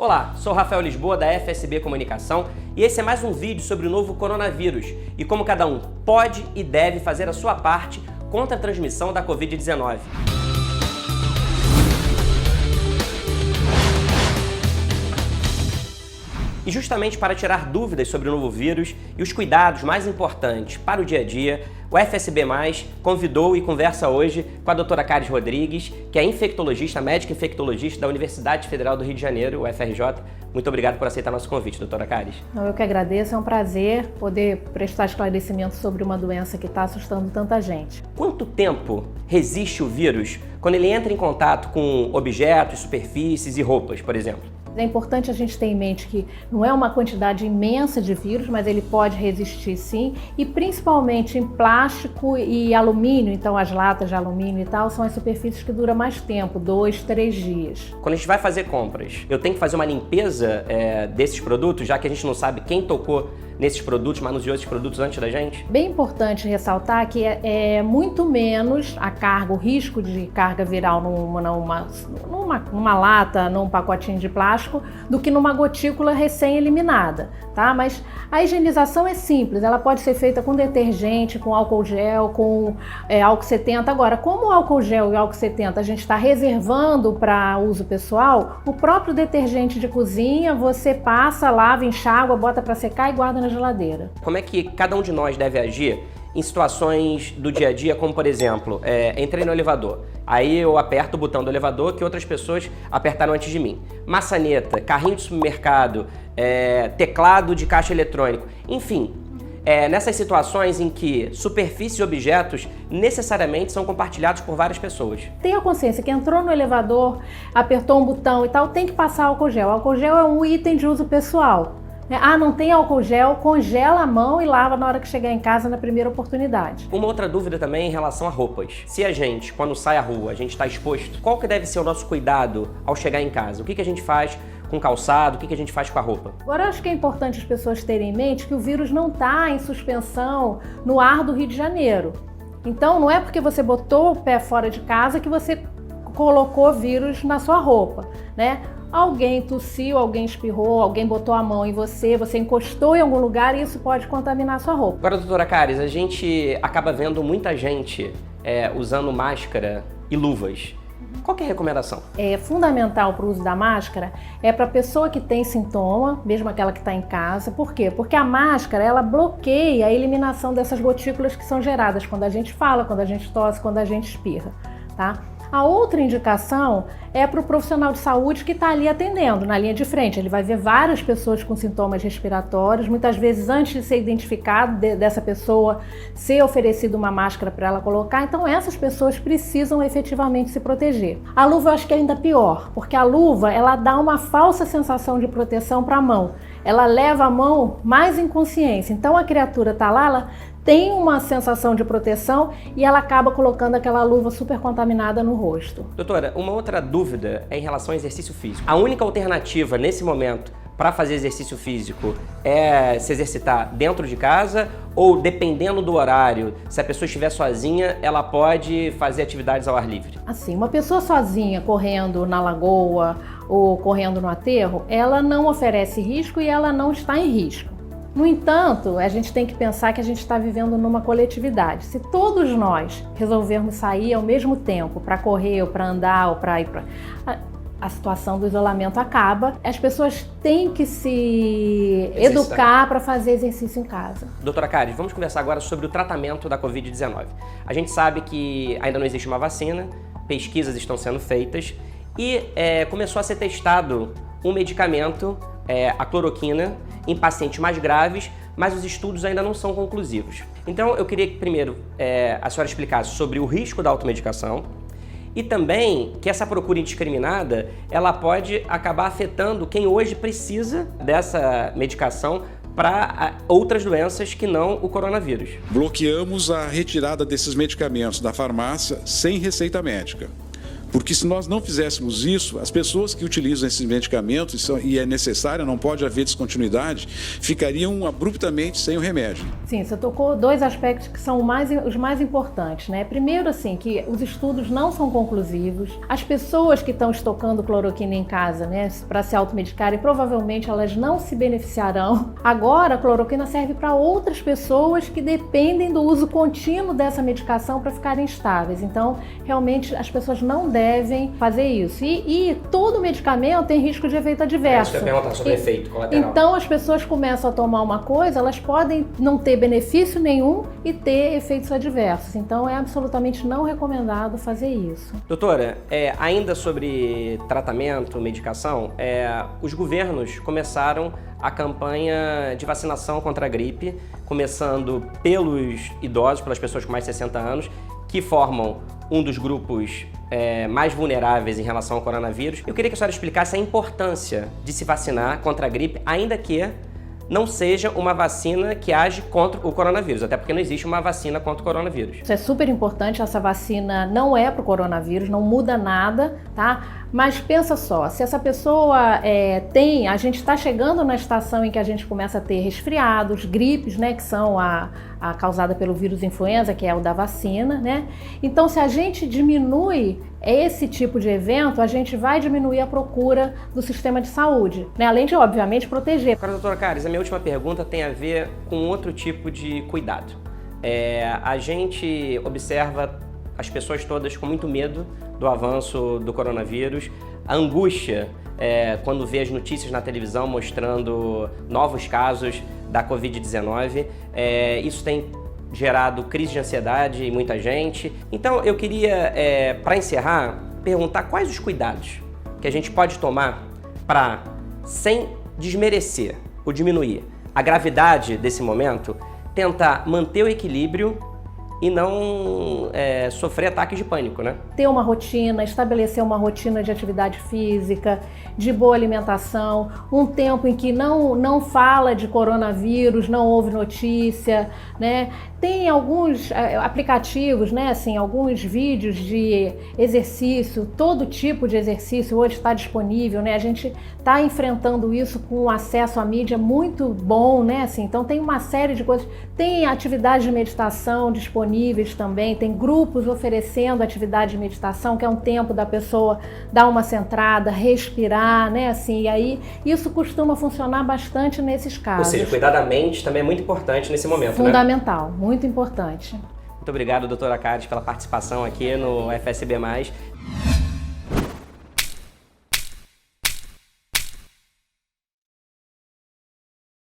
Olá, sou Rafael Lisboa da FSB Comunicação e esse é mais um vídeo sobre o novo coronavírus e como cada um pode e deve fazer a sua parte contra a transmissão da Covid-19. E justamente para tirar dúvidas sobre o novo vírus e os cuidados mais importantes para o dia a dia, o FSB+, convidou e conversa hoje com a doutora Caris Rodrigues, que é infectologista, médica infectologista da Universidade Federal do Rio de Janeiro, UFRJ. Muito obrigado por aceitar nosso convite, doutora Caris. Eu que agradeço, é um prazer poder prestar esclarecimento sobre uma doença que está assustando tanta gente. Quanto tempo resiste o vírus quando ele entra em contato com objetos, superfícies e roupas, por exemplo? É importante a gente ter em mente que não é uma quantidade imensa de vírus, mas ele pode resistir sim, e principalmente em plástico e alumínio, então as latas de alumínio e tal, são as superfícies que duram mais tempo, 2, 3 dias. Quando a gente vai fazer compras, eu tenho que fazer uma limpeza desses produtos, já que a gente não sabe quem tocou nesses produtos, manuseou esses produtos antes da gente? Bem importante ressaltar que é muito menos a carga, o risco de carga viral numa lata, num pacotinho de plástico, do que numa gotícula recém-eliminada, tá? Mas a higienização é simples, ela pode ser feita com detergente, com álcool gel, com álcool 70. Agora, como o álcool gel e o álcool 70 a gente está reservando para uso pessoal, o próprio detergente de cozinha você passa, lava, enxágua, bota para secar e guarda na geladeira. Como é que cada um de nós deve agir em situações do dia a dia, como por exemplo, entrei no elevador, aí eu aperto o botão do elevador que outras pessoas apertaram antes de mim. Maçaneta, carrinho de supermercado, teclado de caixa eletrônico, enfim, nessas situações em que superfícies e objetos necessariamente são compartilhados por várias pessoas. Tenha consciência que entrou no elevador, apertou um botão e tal, tem que passar álcool gel. Álcool gel é um item de uso pessoal. Ah, não tem álcool gel, congela a mão e lava na hora que chegar em casa na primeira oportunidade. Uma outra dúvida também em relação a roupas. Se a gente, quando sai à rua, a gente está exposto, qual que deve ser o nosso cuidado ao chegar em casa? O que a gente faz com o calçado, o que a gente faz com a roupa? Agora, eu acho que é importante as pessoas terem em mente que o vírus não está em suspensão no ar do Rio de Janeiro. Então, não é porque você botou o pé fora de casa que você colocou vírus na sua roupa, né? Alguém tossiu, alguém espirrou, alguém botou a mão em você, você encostou em algum lugar e isso pode contaminar a sua roupa. Agora, doutora Caris, a gente acaba vendo muita gente usando máscara e luvas. Qual que é a recomendação? É fundamental para o uso da máscara para a pessoa que tem sintoma, mesmo aquela que está em casa. Por quê? Porque a máscara, ela bloqueia a eliminação dessas gotículas que são geradas quando a gente fala, quando a gente tosse, quando a gente espirra, tá? A outra indicação é para o profissional de saúde que está ali atendendo, na linha de frente. Ele vai ver várias pessoas com sintomas respiratórios, muitas vezes antes de ser identificado dessa pessoa, ser oferecido uma máscara para ela colocar. Então essas pessoas precisam efetivamente se proteger. A luva eu acho que é ainda pior, porque a luva ela dá uma falsa sensação de proteção para a mão. Ela leva a mão mais em consciência. Então a criatura está lá, ela tem uma sensação de proteção e ela acaba colocando aquela luva super contaminada no rosto. Doutora, uma outra dúvida é em relação ao exercício físico. A única alternativa nesse momento para fazer exercício físico é se exercitar dentro de casa ou, dependendo do horário, se a pessoa estiver sozinha, ela pode fazer atividades ao ar livre? Assim, uma pessoa sozinha correndo na lagoa ou correndo no aterro, ela não oferece risco e ela não está em risco. No entanto, a gente tem que pensar que a gente está vivendo numa coletividade. Se todos nós resolvermos sair ao mesmo tempo para correr ou para andar ou para ir para... A situação do isolamento acaba. As pessoas têm que se educar para fazer exercício em casa. Doutora Caris, vamos conversar agora sobre o tratamento da Covid-19. A gente sabe que ainda não existe uma vacina, pesquisas estão sendo feitas e começou a ser testado um medicamento, a cloroquina, em pacientes mais graves, mas os estudos ainda não são conclusivos. Então eu queria que primeiro a senhora explicasse sobre o risco da automedicação e também que essa procura indiscriminada ela pode acabar afetando quem hoje precisa dessa medicação para outras doenças que não o coronavírus. Bloqueamos a retirada desses medicamentos da farmácia sem receita médica. Porque se nós não fizéssemos isso, as pessoas que utilizam esses medicamentos, e é necessário, não pode haver descontinuidade, ficariam abruptamente sem o remédio. Sim, você tocou dois aspectos que são os mais importantes, né? Primeiro, assim, que os estudos não são conclusivos. As pessoas que estão estocando cloroquina em casa, né, para se automedicarem, provavelmente elas não se beneficiarão. Agora, a cloroquina serve para outras pessoas que dependem do uso contínuo dessa medicação para ficarem estáveis. Então, realmente, as pessoas não devem fazer isso. E todo medicamento tem risco de efeito adverso. Isso que eu ia perguntar sobre efeito colateral. Então, as pessoas começam a tomar uma coisa, elas podem não ter benefício nenhum e ter efeitos adversos. Então, é absolutamente não recomendado fazer isso. Doutora, ainda sobre tratamento, medicação, os governos começaram a campanha de vacinação contra a gripe, começando pelos idosos, pelas pessoas com mais de 60 anos, que formam um dos grupos mais vulneráveis em relação ao coronavírus. Eu queria que a senhora explicasse a importância de se vacinar contra a gripe, ainda que não seja uma vacina que age contra o coronavírus, até porque não existe uma vacina contra o coronavírus. Isso é super importante, essa vacina não é para o coronavírus, não muda nada, tá? Mas pensa só, se essa pessoa a gente está chegando na estação em que a gente começa a ter resfriados, gripes, né, que são a causada pelo vírus influenza, que é o da vacina, né? Então, se a gente diminui esse tipo de evento, a gente vai diminuir a procura do sistema de saúde, né? Além de, obviamente, proteger. Agora, doutora Caris, a minha última pergunta tem a ver com outro tipo de cuidado. A gente observa as pessoas todas com muito medo do avanço do coronavírus, a angústia quando vê as notícias na televisão mostrando novos casos da Covid-19. Isso tem gerado crise de ansiedade em muita gente. Então eu queria, para encerrar, perguntar quais os cuidados que a gente pode tomar para, sem desmerecer ou diminuir a gravidade desse momento, tentar manter o equilíbrio e não sofrer ataques de pânico, né? Ter uma rotina, estabelecer uma rotina de atividade física, de boa alimentação, um tempo em que não fala de coronavírus, não houve notícia, né? Tem alguns aplicativos, né, assim, alguns vídeos de exercício, todo tipo de exercício hoje está disponível, né? A gente está enfrentando isso com acesso à mídia muito bom, né? Assim, então tem uma série de coisas, tem atividades de meditação disponíveis também, tem grupos oferecendo atividade de meditação, que é um tempo da pessoa dar uma centrada, respirar, né? Assim, e aí isso costuma funcionar bastante nesses casos. Ou seja, cuidar da mente também é muito importante nesse momento, fundamental, né? Muito importante. Muito obrigado, doutora Caris, pela participação aqui no FSB+.